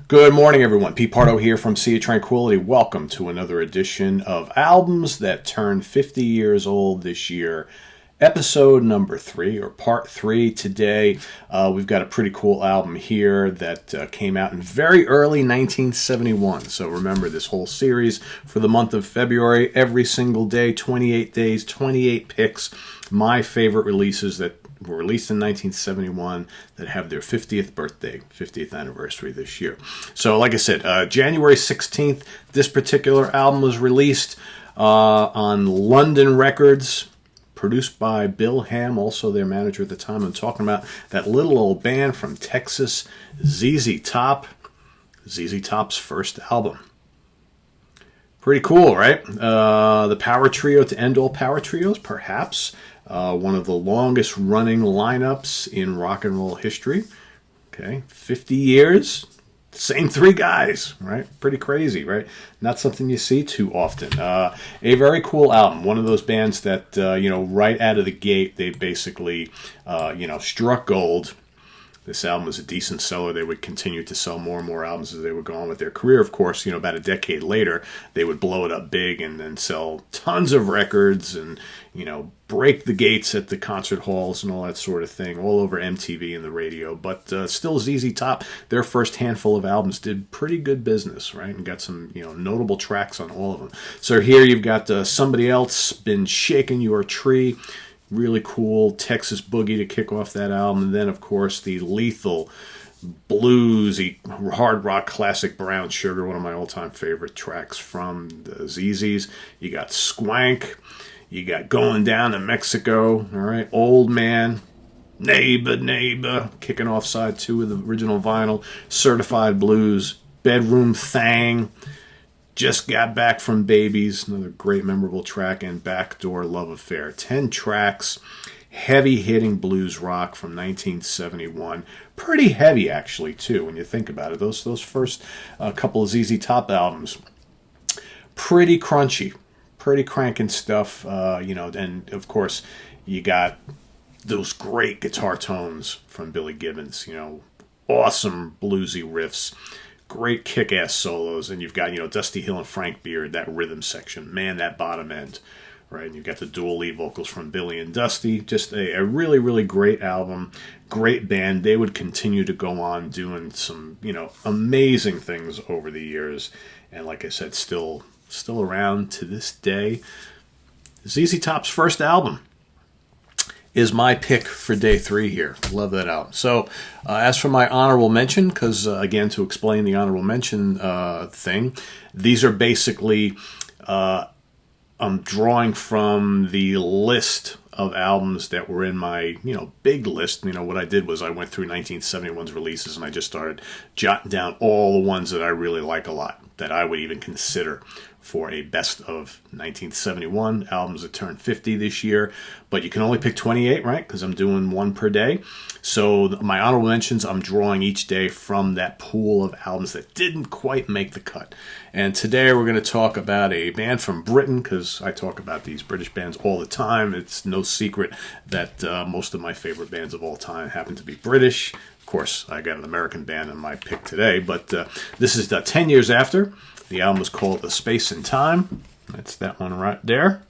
Good morning, everyone. Pete Pardo here from Sea of Tranquility. Welcome to another edition of Albums That Turn 50 Years Old this year. Episode number 3, or part 3 today. We've got a pretty cool album here that came out in very early 1971. So remember this whole series for the month of February, every single day, 28 days, 28 picks. My favorite releases that were released in 1971 that have their 50th birthday, 50th anniversary this year. So like I said, January 16th, this particular album was released on London Records, produced by Bill Ham, also their manager at the time. I'm talking about that little old band from Texas, ZZ Top. ZZ Top's first album. Pretty cool, right? The power trio to end all power trios, perhaps. One of the longest running lineups in rock and roll history. Okay, 50 years, same 3 guys, right? Pretty crazy, right? Not something you see too often. A very cool album. One of those bands that, right out of the gate, they basically, struck gold. This album was a decent seller. They would continue to sell more and more albums as they would go on with their career. Of course, about a decade later, they would blow it up big and then sell tons of records and, break the gates at the concert halls and all that sort of thing, all over MTV and the radio. But still, ZZ Top, their first handful of albums did pretty good business, right? And got some, notable tracks on all of them. So here you've got Somebody Else, Been Shaking Your Tree. Really cool Texas boogie to kick off that album. And then, of course, the lethal bluesy hard rock classic Brown Sugar, one of my all-time favorite tracks from the ZZs. You got Swank. You got Going Down to Mexico. All right, Old Man. Neighbor, Neighbor. Kicking off side 2 of the original vinyl. Certified Blues. Bedroom Thang. Just Got Back from Babies, another great memorable track, and Backdoor Love Affair. 10 tracks, heavy-hitting blues rock from 1971. Pretty heavy, actually, too, when you think about it. Those first couple of ZZ Top albums, pretty crunchy, pretty cranking stuff, and, of course, you got those great guitar tones from Billy Gibbons, awesome bluesy riffs. Great kick-ass solos, and you've got, Dusty Hill and Frank Beard, that rhythm section. Man, that bottom end, right? And you've got the dual lead vocals from Billy and Dusty. Just a really, really great album, great band. They would continue to go on doing some, amazing things over the years. And like I said, still around to this day. ZZ Top's first album is my pick for day 3 here. Love that album. So, as for my honorable mention, because, again, to explain the honorable mention thing, these are basically, I'm drawing from the list of albums that were in my, big list. What I did was I went through 1971's releases and I just started jotting down all the ones that I really like a lot, that I would even consider for a best of 1971 albums that turned 50 this year. But you can only pick 28, right? Because I'm doing one per day. So my honorable mentions, I'm drawing each day from that pool of albums that didn't quite make the cut. And today we're going to talk about a band from Britain, because I talk about these British bands all the time. It's no secret that most of my favorite bands of all time happen to be British. Of course, I got an American band in my pick today, but this is 10 years after. The album is called The Space and Time. That's that one right there.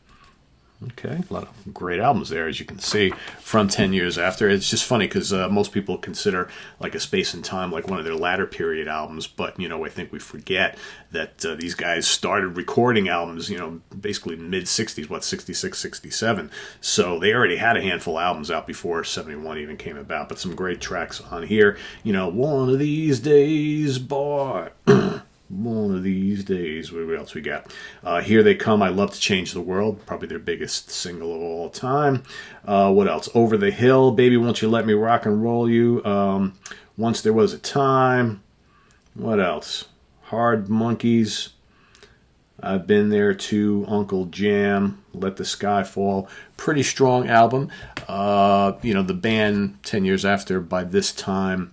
Okay, a lot of great albums there, as you can see, from 10 years after. It's just funny because most people consider like A Space and Time like one of their latter period albums, but, I think we forget that these guys started recording albums, basically mid-60s, 66, 67. So they already had a handful of albums out before 71 even came about, but some great tracks on here. One of these days, boy... One of these days. What else we got? Here They Come, I Love to Change the World. Probably their biggest single of all time. What else? Over the Hill, Baby Won't You Let Me Rock and Roll You. Once There Was a Time. What else? Hard Monkeys. I've Been There Too. Uncle Jam. Let the Sky Fall. Pretty strong album. The band 10 years after, by this time,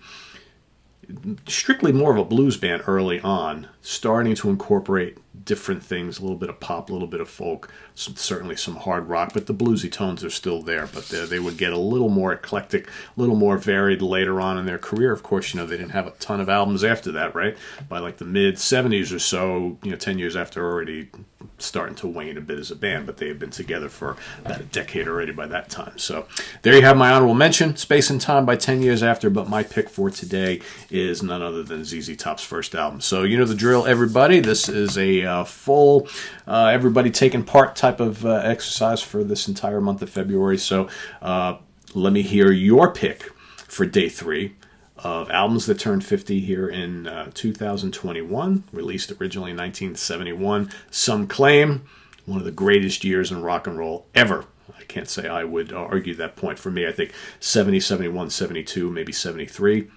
strictly more of a blues band early on, starting to incorporate different things, a little bit of pop, a little bit of folk, certainly some hard rock, but the bluesy tones are still there. But they would get a little more eclectic, a little more varied later on in their career. Of course, they didn't have a ton of albums after that, right? By like the mid-'70s or so, 10 years after, already starting to wane a bit as a band, but they had been together for about a decade already by that time. So there you have my honorable mention, Space and Time by 10 years after, but my pick for today is none other than ZZ Top's first album. So you know the drill, everybody. This is a full, everybody taking part type of exercise for this entire month of February. So let me hear your pick for day 3 of albums that turned 50 here in 2021, released originally in 1971. Some claim one of the greatest years in rock and roll ever. I can't say I would argue that point. For me, I think 70, 71, 72, maybe 73.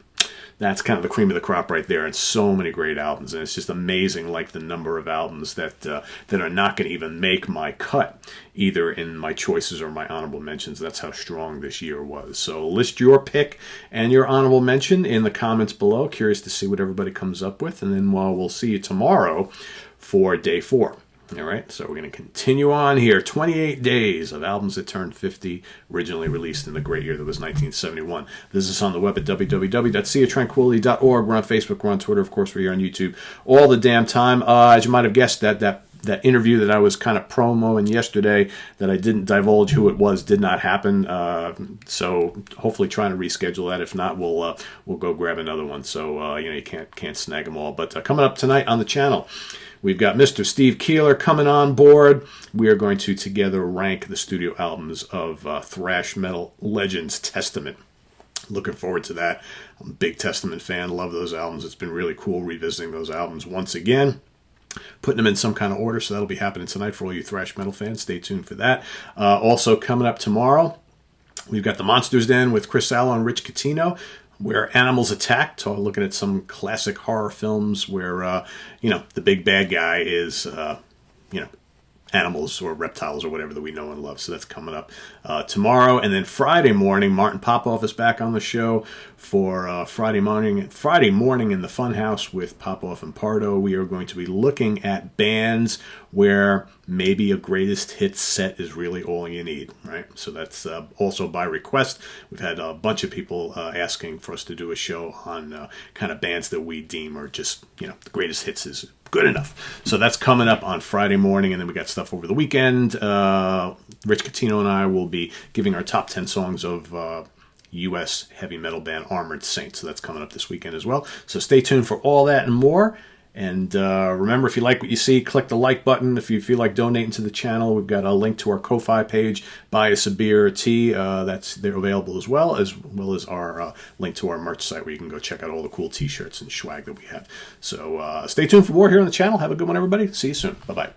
That's kind of the cream of the crop right there, and so many great albums, and it's just amazing, like the number of albums that are not going to even make my cut, either in my choices or my honorable mentions. That's how strong this year was. So list your pick and your honorable mention in the comments below. Curious to see what everybody comes up with, and then we'll see you tomorrow for day 4. All right, so we're going to continue on here. 28 days of albums that turned 50, originally released in the great year that was 1971. Visit us on the web at www.seatranquility.org. We're on Facebook, we're on Twitter, of course, we're here on YouTube all the damn time. As you might have guessed, that interview that I was kind of promoing yesterday that I didn't divulge who it was did not happen. So hopefully trying to reschedule that. If not, we'll go grab another one. So you can't snag them all. But coming up tonight on the channel, we've got Mr. Steve Keeler coming on board. We are going to together rank the studio albums of thrash metal legends Testament. Looking forward to that. I'm a big Testament fan. Love those albums. It's been really cool revisiting those albums once again. Putting them in some kind of order, so that'll be happening tonight for all you thrash metal fans. Stay tuned for that. Also coming up tomorrow, we've got The Monsters Den with Chris Allo and Rich Catino, where animals attack. So looking at some classic horror films where, the big bad guy is, animals or reptiles or whatever that we know and love. So that's coming up tomorrow. And then Friday morning, Martin Popoff is back on the show for Friday morning in the Funhouse with Popoff and Pardo. We are going to be looking at bands where maybe a greatest hits set is really all you need, right? So that's also by request. We've had a bunch of people asking for us to do a show on kind of bands that we deem are just, the greatest hits is good enough. So that's coming up on Friday morning, and then we got stuff over the weekend. Rich Catino and I will be giving our top 10 songs of U.S. heavy metal band Armored Saint. So that's coming up this weekend as well. So stay tuned for all that and more. And remember, if you like what you see, click the like button. If you feel like donating to the channel, we've got a link to our Ko-Fi page. Buy us a beer or tea. They're available as well as our link to our merch site where you can go check out all the cool t-shirts and swag that we have. So stay tuned for more here on the channel. Have a good one, everybody. See you soon. Bye-bye.